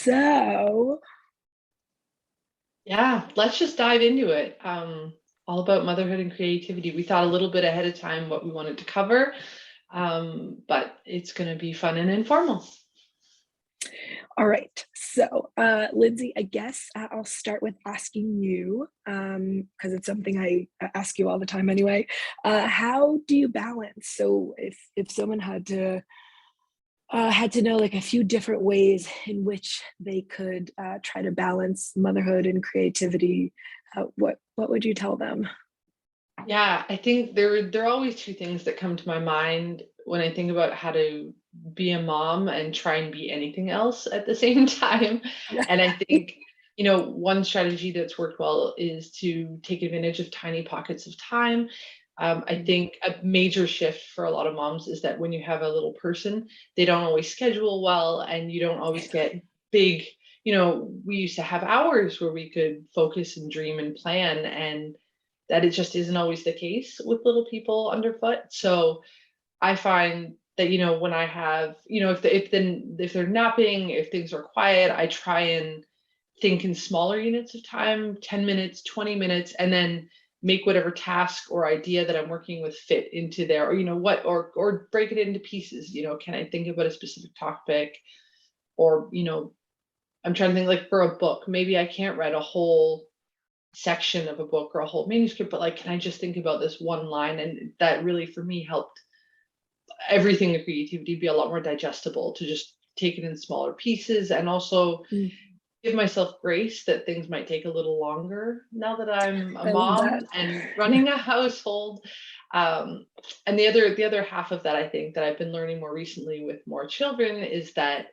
So, Yeah, let's just dive into it. All about motherhood and creativity. We thought a little bit ahead of time what we wanted to cover, but it's going to be fun and informal. all right. Lindsay, I guess I'll start with asking you, because it's something I ask you all the time anyway. How do you balance? So, if someone had to know like a few different ways in which they could try to balance motherhood and creativity, what would you tell them? Yeah, I think there are always two things that come to my mind when I think about how to be a mom and try and be anything else at the same time. And I think, one strategy that's worked well is to take advantage of tiny pockets of time. I think a major shift for a lot of moms is that when you have a little person, they don't always schedule well and you don't always get big, we used to have hours where we could focus and dream and plan, and that it just isn't always the case with little people underfoot. So I find that, when I have, if they're napping, if things are quiet, I try and think in smaller units of time, 10 minutes, 20 minutes, and then make whatever task or idea that I'm working with fit into there, or or break it into pieces. Can I think about a specific topic? Or, I'm trying to think, like, for a book, maybe I can't write a whole section of a book or a whole manuscript, but like, can I just think about this one line? And that really for me helped everything in creativity be a lot more digestible, to just take it in smaller pieces, and also Mm, give myself grace that things might take a little longer now that I'm a I love mom that. and running a household. um, and the other half of that, I think, that I've been learning more recently with more children is that,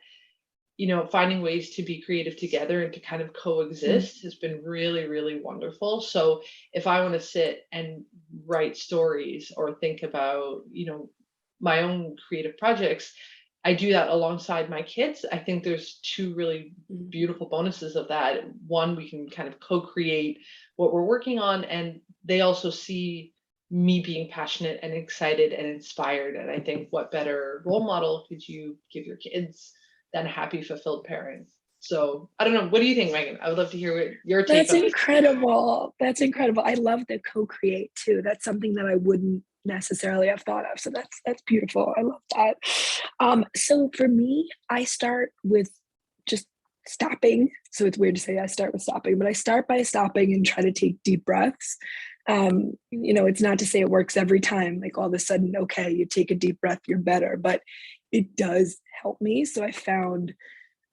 finding ways to be creative together and to kind of Mm, coexist has been really, really wonderful. So if I want to sit and write stories or think about, my own creative projects, I do that alongside my kids. I think there's two really mm. beautiful bonuses of that. One, we can kind of co-create what we're working on, and they also see me being passionate and excited and inspired. And I think what better role model could you give your kids than happy, fulfilled parents? So I don't know. What do you think, Megan? I would love to hear what your take That's on this. incredible. That's incredible. I love the co-create too. That's something that I wouldn't necessarily have thought of. So that's beautiful. I love that. So for me, I start with just stopping. So it's weird to say I start with stopping, but I start by stopping and try to take deep breaths. It's not to say it works every time, like all of a sudden, okay, you take a deep breath, you're better, but it does help me. So I found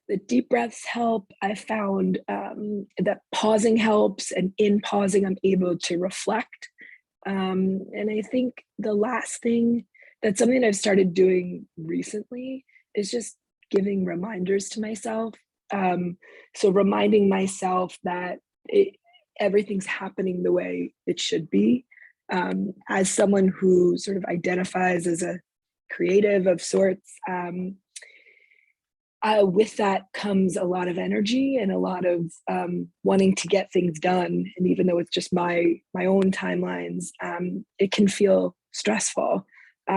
the deep breaths help. I found that pausing helps, and in pausing, I'm able to reflect. And I think the last thing, that's something I've started doing recently, is just giving reminders to myself. So reminding myself that everything's happening the way it should be. As someone who sort of identifies as a creative of sorts, with that comes a lot of energy and a lot of wanting to get things done. And even though it's just my own timelines, it can feel stressful.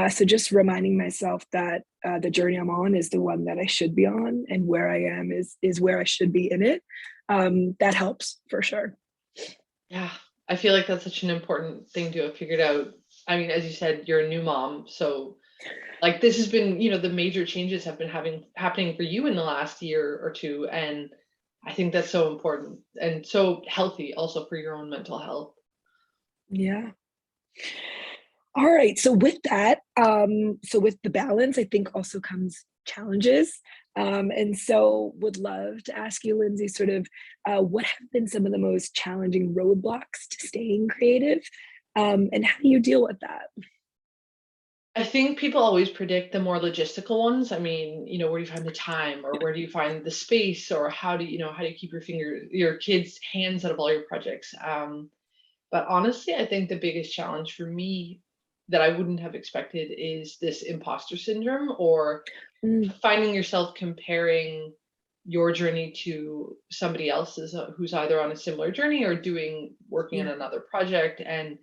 So just reminding myself that the journey I'm on is the one that I should be on, and where I am is where I should be in it. That helps for sure. Yeah, I feel like that's such an important thing to have figured out. I mean, as you said, you're a new mom, so like this has been, the major changes have been happening for you in the last year or two, and I think that's so important and so healthy also for your own mental health. Yeah. All right. So with that, so with the balance, I think also comes challenges. And so would love to ask you, Lindsay, sort of what have been some of the most challenging roadblocks to staying creative? And how do you deal with that? I think people always predict the more logistical ones. I mean, where do you find the time, or where do you find the space, or how do you keep your kids' hands out of all your projects? But honestly, I think the biggest challenge for me that I wouldn't have expected is this imposter syndrome, or Mm, finding yourself comparing your journey to somebody else's, who's either on a similar journey or working on yeah. another project, and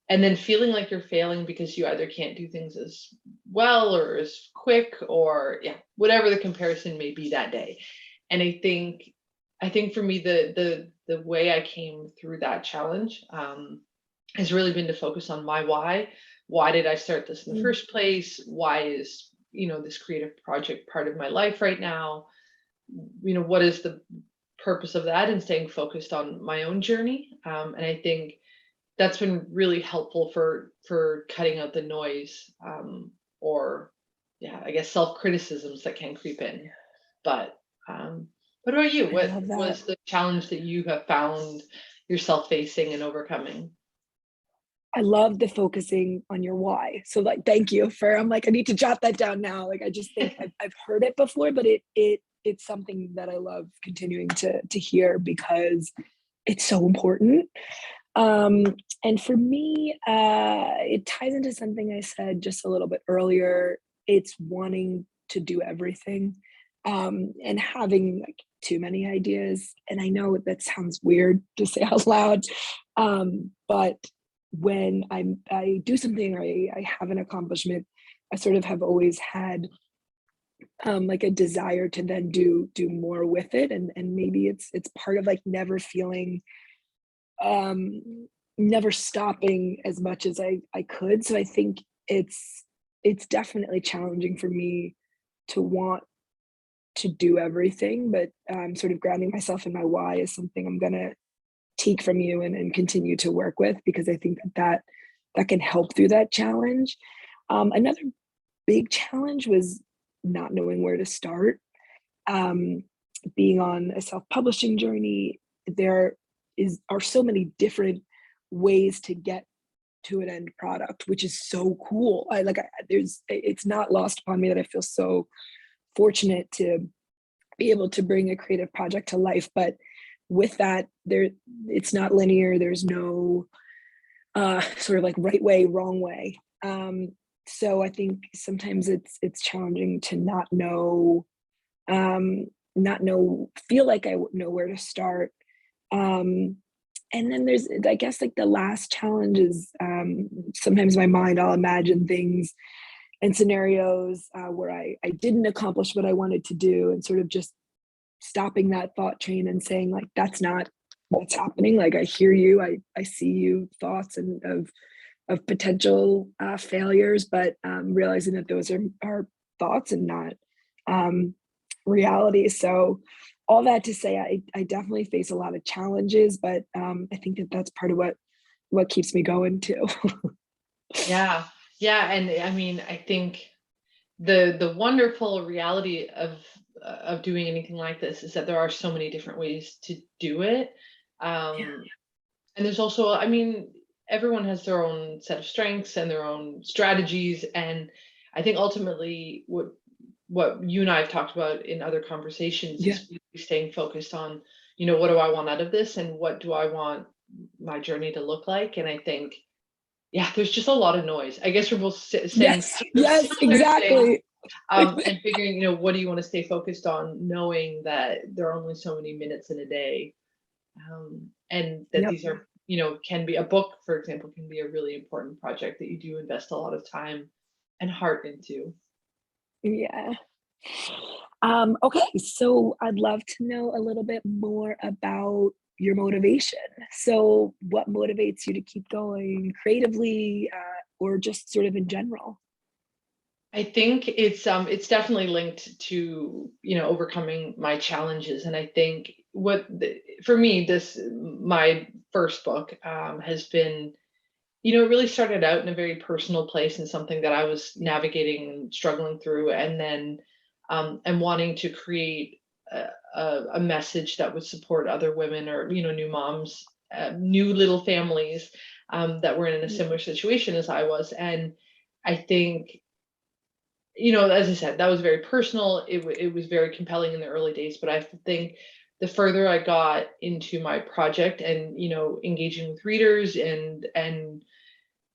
then feeling like you're failing because you either can't do things as well or as quick, or yeah, whatever the comparison may be that day. And I think for me, the way I came through that challenge has really been to focus on my why. Why did I start this in the Mm, first place? Why is, this creative project part of my life right now? What is the purpose of that, and staying focused on my own journey. And I think that's been really helpful for cutting out the noise, or yeah, I guess self criticisms that can creep in. But what about you? I What love that. was the challenge that you have found yourself facing and overcoming? I love the focusing on your why. So like, thank you for, I'm like, I need to jot that down now. Like, I just think I've heard it before, but it's something that I love continuing to hear because it's so important. Um, and for me, it ties into something I said just a little bit earlier. It's wanting to do everything, and having like too many ideas. And I know that sounds weird to say out loud, but when I do something or I have an accomplishment, I sort of have always had like a desire to then do more with it, and maybe it's part of like never feeling never stopping as much as I could. So I think it's definitely challenging for me to want to do everything, but sort of grounding myself in my why is something I'm gonna take from you and continue to work with because I think that can help through that challenge. Another big challenge was not knowing where to start. Um, Being on a self-publishing journey, there are so many different ways to get to an end product, which is so cool. There's it's not lost upon me that I feel so fortunate to be able to bring a creative project to life. But with that, it's not linear. There's no sort of like right way, wrong way. So I think sometimes it's challenging to um, not know, feel like I know where to start. Um, and then there's, I guess, like the last challenge is sometimes in my mind, I'll imagine things and scenarios where I didn't accomplish what I wanted to do, and sort of just stopping that thought train and saying, like, that's not what's happening. Like, I hear you, I see you, thoughts and of potential failures, but realizing that those are thoughts and not um, reality. So, all that to say, I definitely face a lot of challenges, but I think that that's part of what keeps me going too. Yeah, yeah, and I mean, I think the wonderful reality of doing anything like this is that there are so many different ways to do it. Yeah. Um, and there's also, I mean, everyone has their own set of strengths and their own strategies. And I think ultimately what you and I have talked about in other conversations Yeah. is really staying focused on, what do I want out of this, and what do I want my journey to look like? And I think, yeah, there's just a lot of noise. I guess we're both saying Yes. Yes. similar things, Exactly. and figuring, what do you want to stay focused on, knowing that there are only so many minutes in a day, and that Yep. these are, can be a book, for example, can be a really important project that you do invest a lot of time and heart into. Yeah. Okay, so I'd love to know a little bit more about your motivation. So, what motivates you to keep going creatively, or just sort of in general? I think it's definitely linked to, overcoming my challenges. And I think for me, this my first book has been, it really started out in a very personal place and something that I was navigating and struggling through, and then and wanting to create a message that would support other women, or, new moms, new little families that were in a Yeah. similar situation as I was. And I think, as I said, that was very personal. It was very compelling in the early days, but I think the further I got into my project and, engaging with readers and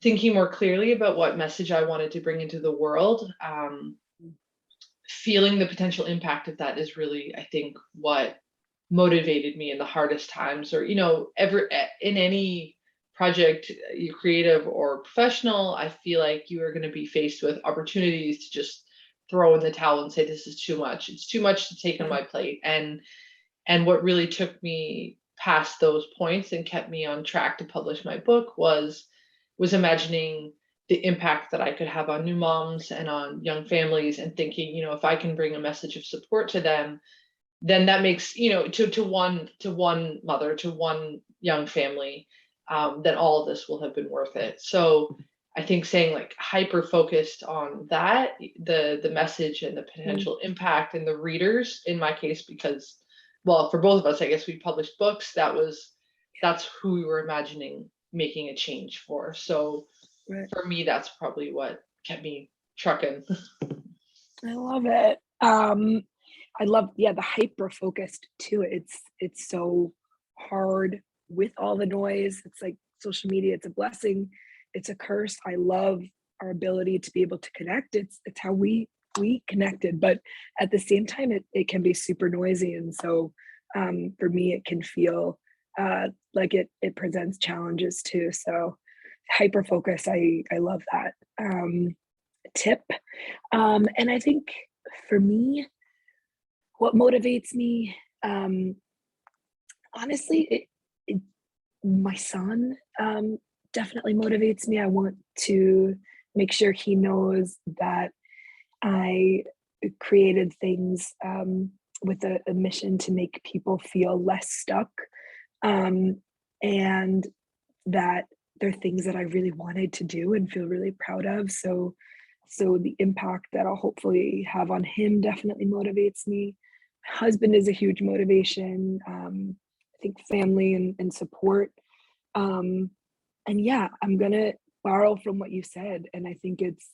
thinking more clearly about what message I wanted to bring into the world, feeling the potential impact of that is really, I think, what motivated me in the hardest times, or, ever in any project, you creative or professional. I feel like you are going to be faced with opportunities to just throw in the towel and say, this is too much. It's too much to take on my plate. And what really took me past those points and kept me on track to publish my book was imagining the impact that I could have on new moms and on young families, and thinking, if I can bring a message of support to them, then that makes, to one mother, to one young family, then all of this will have been worth it. So I think saying like hyper focused on that, the message and the potential impact and the readers, in my case, because, well, for both of us, I guess we published books, that's who we were imagining making a change for. So Right. for me, that's probably what kept me trucking. I love it. I love, yeah, the hyper focused too. It's so hard with all the noise. It's like social media, it's a blessing, it's a curse. I love our ability to be able to connect. It's how we connected, but at the same time it can be super noisy. And so for me it can feel like it presents challenges too. So hyper focus, I love that tip. And I think for me, what motivates me, honestly, my son definitely motivates me. I want to make sure he knows that I created things with a mission to make people feel less stuck, and that they're things that I really wanted to do and feel really proud of. So the impact that I'll hopefully have on him definitely motivates me. My husband is a huge motivation. I think family and support. Um, and yeah, I'm gonna borrow from what you said, and I think it's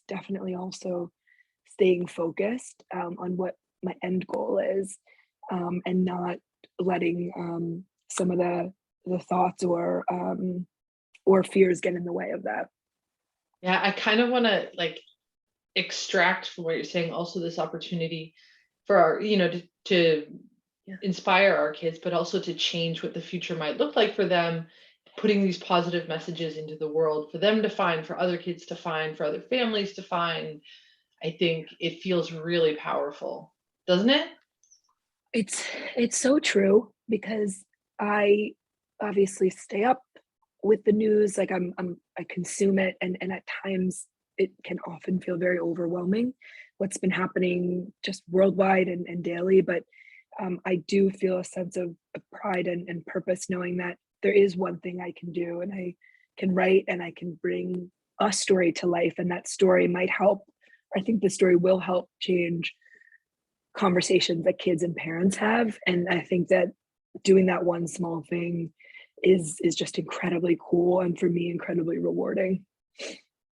definitely also staying focused on what my end goal is, and not letting some of the thoughts or fears get in the way of that. Yeah, I kind of want to like extract from what you're saying also this opportunity for our, to Yeah. inspire our kids, but also to change what the future might look like for them, putting these positive messages into the world for them to find, for other kids to find, for other families to find. I think it feels really powerful, doesn't it? It's it's so true because I obviously stay up with the news, like I consume it, and at times it can often feel very overwhelming what's been happening just worldwide and daily. But I do feel a sense of pride and purpose knowing that there is one thing I can do, and I can write and I can bring a story to life, and that story might help. I think the story will help change conversations that kids and parents have. And I think that doing that one small thing is just incredibly cool, and for me incredibly rewarding.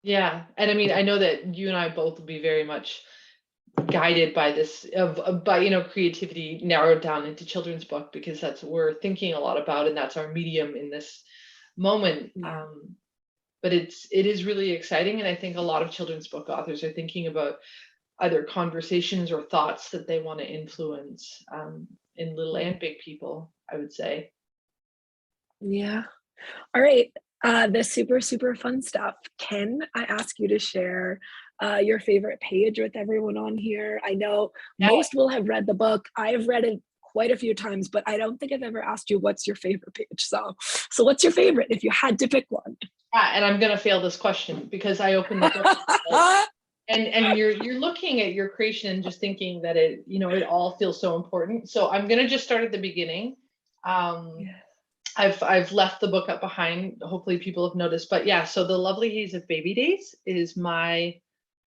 Yeah. And I mean, I know that you and I both will be very much guided by this by creativity narrowed down into children's book, because that's what we're thinking a lot about, and that's our medium in this moment. Yeah. But it is really exciting, and I think a lot of children's book authors are thinking about either conversations or thoughts that they want to influence, in little and big people, I would say. Yeah. All right. The super, super fun stuff. Can I ask you to share your favorite page with everyone on here? I know Yeah, most will have read the book. I've read it quite a few times, but I don't think I've ever asked you what's your favorite page. So what's your favorite if you had to pick one? yeah, and I'm gonna fail this question because I opened the book and you're looking at your creation and just thinking that it all feels so important. So I'm gonna just start at the beginning. Um, Yeah. I've left the book up behind. Hopefully people have noticed, but yeah. So the lovely haze of baby days is my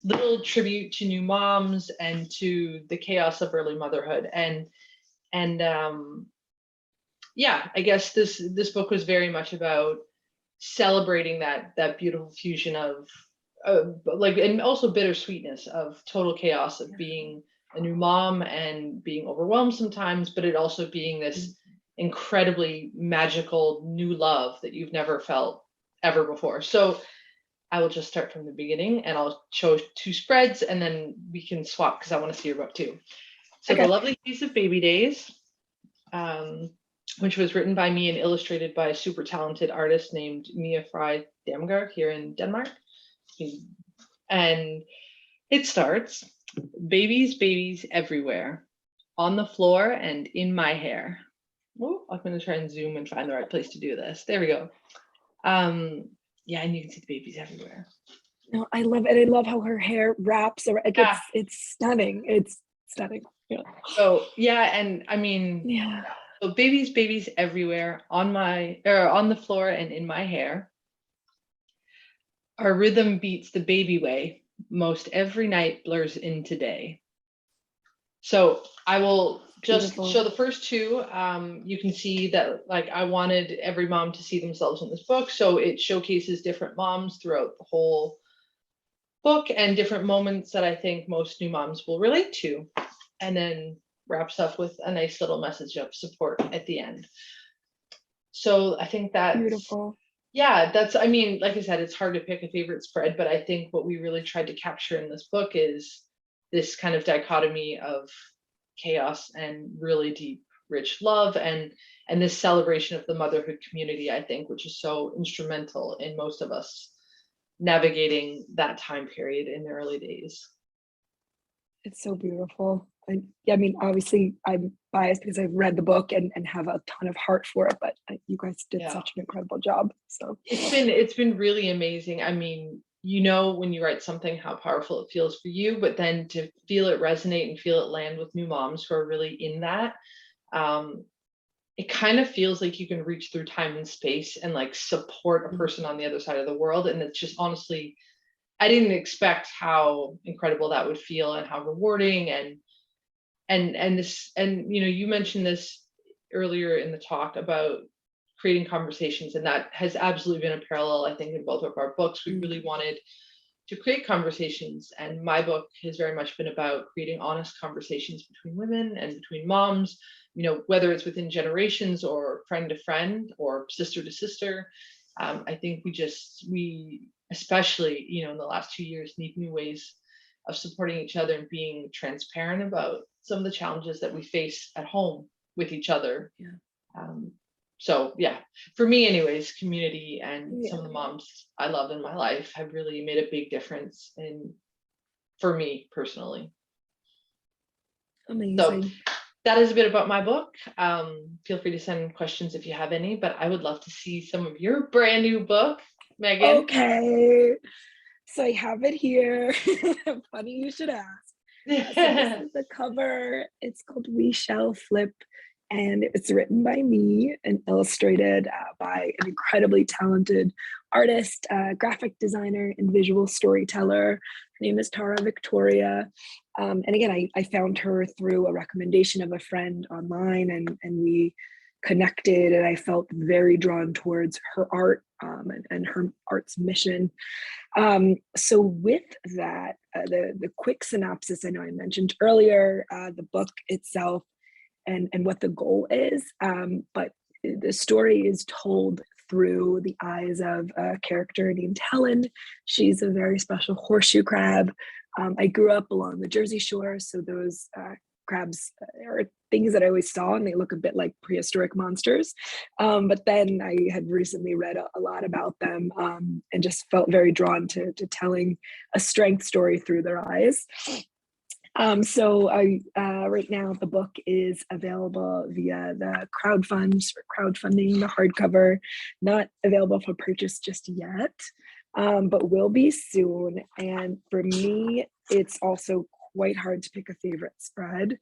little tribute to new moms and to the chaos of early motherhood. And yeah, I guess this book was very much about celebrating that beautiful fusion of like, and also bittersweetness of total chaos of being a new mom and being overwhelmed sometimes, but it also being this incredibly magical new love that you've never felt ever before. So I will just start from the beginning, and I'll show two spreads and then we can swap because I want to see your book too. So the Okay. lovely piece of baby days, um, which was written by me and illustrated by a super talented artist named Mia Fry Damgaard here in Denmark. And It starts, babies, babies everywhere, on the floor and in my hair. Oh, I'm going to try and zoom and find the right place to do this. There we go. Um, yeah, and you can see the babies everywhere. No, I love it. I love how her hair wraps around. Like Yeah. it's stunning. It's stunning. Yeah. So yeah, and I mean, Yeah. so babies, babies everywhere, on the floor and in my hair. Our rhythm beats the baby way. Most every night blurs into day. So I will just Beautiful. show the first two. You can see that like I wanted every mom to see themselves in this book. So it showcases different moms throughout the whole book and different moments that I think most new moms will relate to. And then wraps up with a nice little message of support at the end. So I think that's, Beautiful. yeah, that's, I mean, like I said, it's hard to pick a favorite spread, but I think what we really tried to capture in this book is this kind of dichotomy of chaos and really deep, rich love and this celebration of the motherhood community, I think, which is so instrumental in most of us navigating that time period in the early days. It's so beautiful. I mean, obviously, I'm biased because I've read the book and have a ton of heart for it, but you guys did Yeah. such an incredible job. So It's been really amazing. I mean, you know, when you write something, how powerful it feels for you, but then to feel it resonate and feel it land with new moms who are really in that, um, it kind of feels like you can reach through time and space and like support a person on the other side of the world. And it's just honestly, I didn't expect how incredible that would feel and how rewarding and this and you know, you mentioned this earlier in the talk about creating conversations, and that has absolutely been a parallel, I think, in both of our books. We really wanted to create conversations, and my book has very much been about creating honest conversations between women and between moms, you know, whether it's within generations or friend to friend or sister to sister. I think we especially, you know, in the last 2 years need new ways of supporting each other and being transparent about some of the challenges that we face at home with each other. yeah, um, so yeah, for me anyways, community and some yeah, of the moms I love in my life have really made a big difference in for me personally. So amazing. that is a bit about my book. Feel free to send questions if you have any, but I would love to see some of your brand new book, Megan. Okay, so I have it here. Funny you should ask. So this is the cover. It's called We Shall Flip, and it's written by me and illustrated by an incredibly talented artist, graphic designer, and visual storyteller. Her name is Tara Victoria. And again, I found her through a recommendation of a friend online, and we connected, and I felt very drawn towards her art and her art's mission. So with that, the quick synopsis, I know I mentioned earlier, the book itself and what the goal is, but the story is told through the eyes of a character named Helen. She's a very special horseshoe crab. I grew up along the Jersey Shore, so those crabs are things that I always saw, and they look a bit like prehistoric monsters. But then I had recently read a lot about them, and just felt very drawn to telling a strength story through their eyes. So I right now the book is available via the crowdfunding, the hardcover, not available for purchase just yet, but will be soon. And for me, it's also quite hard to pick a favorite spread,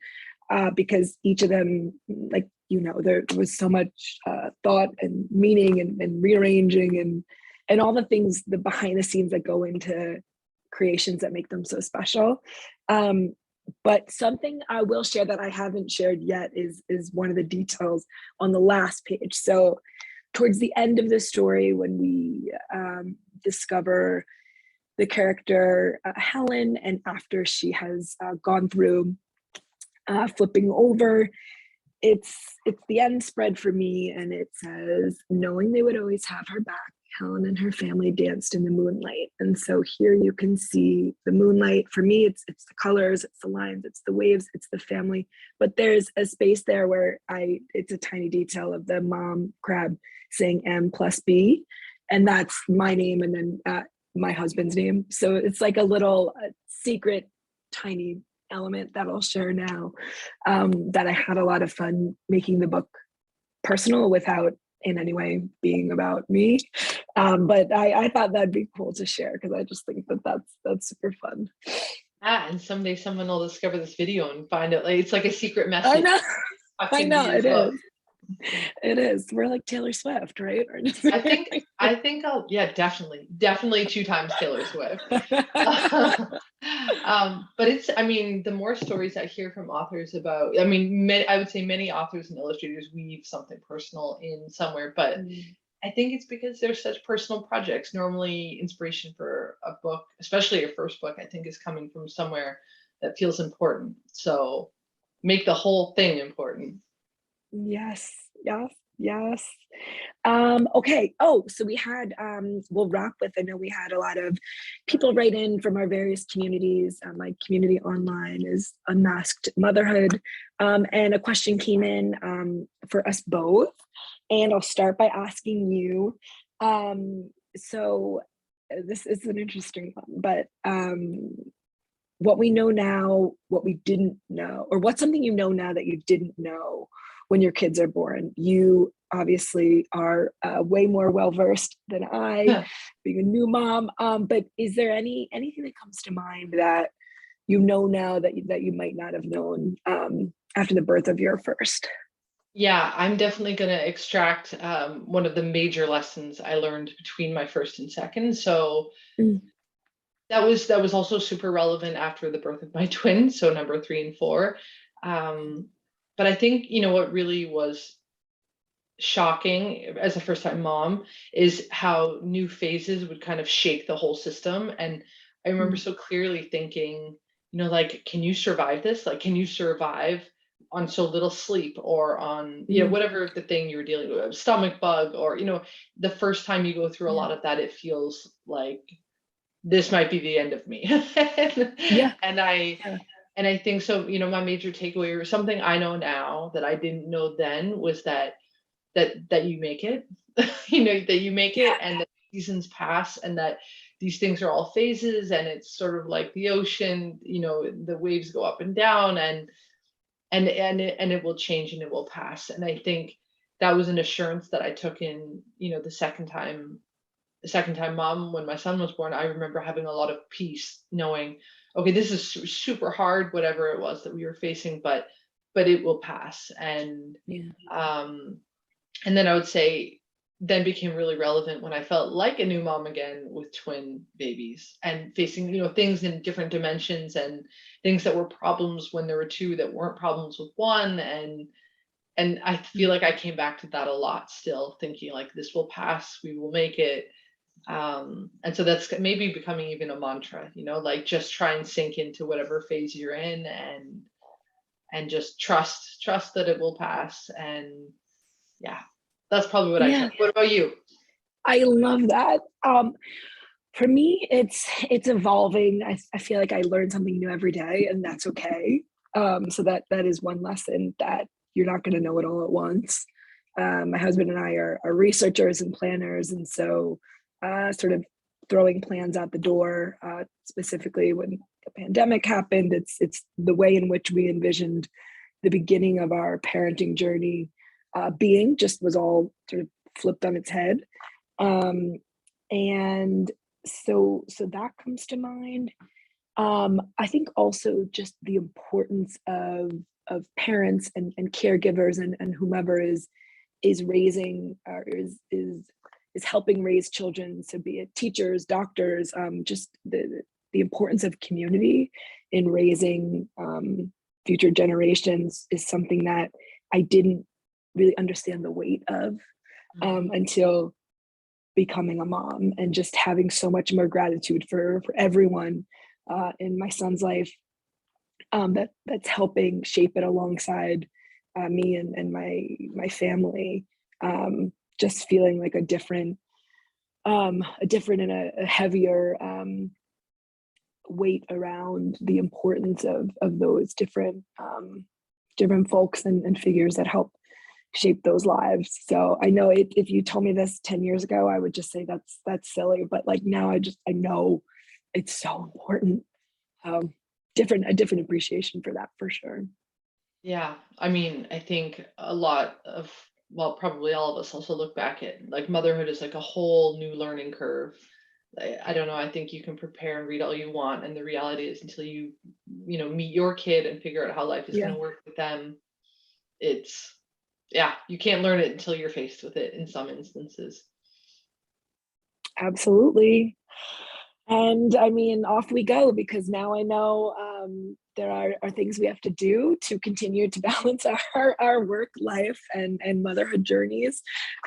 because each of them, like, you know, there was so much thought and meaning and rearranging and all the things, the behind the scenes that go into creations that make them so special. But something I will share that I haven't shared yet is one of the details on the last page. So towards the end of the story, when we discover the character Helen, and after she has gone through flipping over, it's the end spread for me, and it says, knowing they would always have her back, Helen and her family danced in the moonlight. And so here you can see the moonlight. For me, it's the colors, it's the lines, it's the waves, it's the family. But there's a space there where it's a tiny detail of the mom crab saying M plus B, and that's my name. And then my husband's name. So it's like a little secret, tiny element that I'll share now, that I had a lot of fun making the book personal without in any way being about me. But I thought that'd be cool to share because I just think that that's super fun. And someday someone will discover this video and find out, like, it's like a secret I message know, tucked I into know your it book. is. It is. We're like Taylor Swift, right? I think I'll, yeah, definitely 2 times Taylor Swift. But I mean, the more stories I hear from authors about, I mean, I would say many authors and illustrators weave something personal in somewhere, but I think it's because they're such personal projects. Normally, inspiration for a book, especially your first book, I think is coming from somewhere that feels important. So make the whole thing important. Yes, yes, yes. Okay. Oh, so we had, we'll wrap with, I know we had a lot of people write in from our various communities. My community online is Unmasked Motherhood. And a question came in for us both. And I'll start by asking you. So this is an interesting one, but what we know now, what we didn't know, or what's something you know now that you didn't know when your kids are born. You obviously are way more well versed than I, being a new mom. But is there anything that comes to mind that you know now that you might not have known after the birth of your first? Yeah, I'm definitely going to extract one of the major lessons I learned between my first and second. So Mm, that was also super relevant after the birth of my twins, so number 3 and 4. But I think, what really was shocking as a first time mom is how new phases would kind of shake the whole system. And I remember mm, so clearly thinking, like, can you survive this? Like, can you survive on so little sleep, or on, mm, whatever the thing you're dealing with, a stomach bug, or, the first time you go through a yeah, lot of that, it feels like this might be the end of me. yeah, and I yeah, and I think so, my major takeaway, or something I know now that I didn't know then, was that you make it. That you make it, yeah, and that seasons pass, and that these things are all phases, and it's sort of like the ocean, the waves go up and down, and it will change and it will pass. And I think that was an assurance that I took in, the second time mom, when my son was born. I remember having a lot of peace knowing, okay, this is super hard, whatever it was that we were facing, but it will pass. yeah, Um and then I would say, then became really relevant when I felt like a new mom again with twin babies, and facing, things in different dimensions, and things that were problems when there were two that weren't problems with one. And I feel mm, like I came back to that a lot, still thinking like, this will pass, we will make it. And so that's maybe becoming even a mantra, like, just try and sink into whatever phase you're in, and just trust that it will pass. And yeah, that's probably what I yeah. took. What about you? I love that. For me, it's evolving. I feel like I learn something new every day, and that's okay. So that is one lesson, that you're not going to know it all at once. My husband and I are researchers and planners, and so sort of throwing plans out the door. Specifically, when the pandemic happened, it's the way in which we envisioned the beginning of our parenting journey being just was all sort of flipped on its head. Um, and so that comes to mind. I think also just the importance of parents and caregivers and whomever is raising, or is helping raise children, so be it teachers, doctors, just the importance of community in raising future generations is something that I didn't really understand the weight of Mhm. until becoming a mom, and just having so much more gratitude for everyone in my son's life, that's helping shape it alongside me and my family. Just feeling like a different and a heavier weight around the importance of those different folks and figures that help shape those lives. So I know if you told me this 10 years ago, I would just say that's silly. But like now I know it's so important. Um, a different appreciation for that for sure. Yeah, I mean, I think a lot of, well, probably all of us also look back at like motherhood is like a whole new learning curve. I don't know. I think you can prepare and read all you want, and the reality is until you meet your kid and figure out how life is going Yeah, to work with them, it's yeah, you can't learn it until you're faced with it in some instances. absolutely. And I mean, off we go because now I know there are things we have to do to continue to balance our work life and motherhood journeys.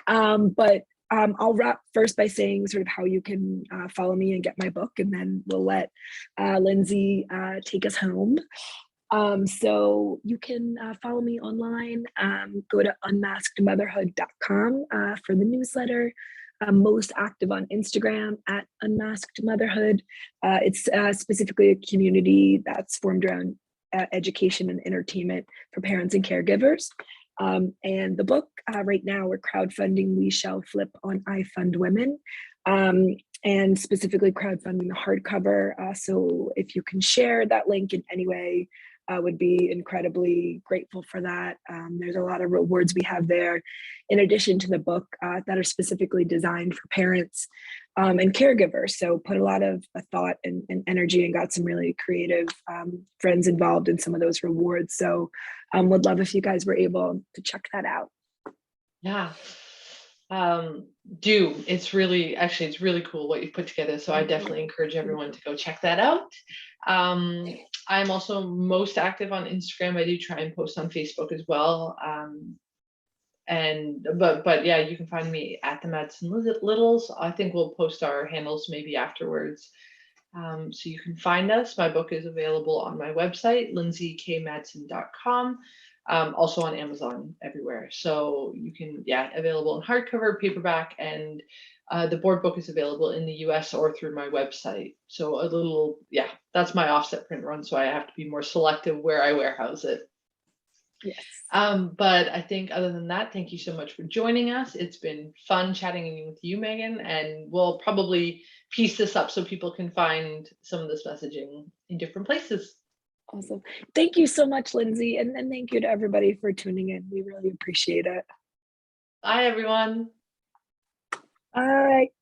But I'll wrap first by saying sort of how you can follow me and get my book, and then we'll let Lindsay take us home. So you can follow me online. Go to unmaskedmotherhood.com for the newsletter. I'm most active on Instagram at Unmasked Motherhood. It's specifically a community that's formed around education and entertainment for parents and caregivers. And the book, right now, we're crowdfunding We Shall Flip on I Fund Women. Um, and specifically crowdfunding the hardcover. So if you can share that link in any way, would be incredibly grateful for that. There's a lot of rewards we have there, in addition to the book, that are specifically designed for parents and caregivers. So put a lot of thought and energy, and got some really creative friends involved in some of those rewards. So would love if you guys were able to check that out. Yeah. Um, do. It's really cool what you've put together. So I Thank you. definitely encourage Thank everyone you. to go check that out. Um, I'm also most active on Instagram. I do try and post on Facebook as well. And but yeah, you can find me at the Madsen Littles. I think we'll post our handles maybe afterwards. So you can find us. My book is available on my website, lindsaykmadsen.com. Also on Amazon everywhere. So you can, yeah, available in hardcover, paperback, and the board book is available in the US or through my website. So a little, yeah, that's my offset print run. So I have to be more selective where I warehouse it. Yes. But I think other than that, thank you so much for joining us. It's been fun chatting with you, Megan, and we'll probably piece this up so people can find some of this messaging in different places. Awesome. Thank you so much, Lindsay. And thank you to everybody for tuning in. We really appreciate it. Bye, everyone. Bye.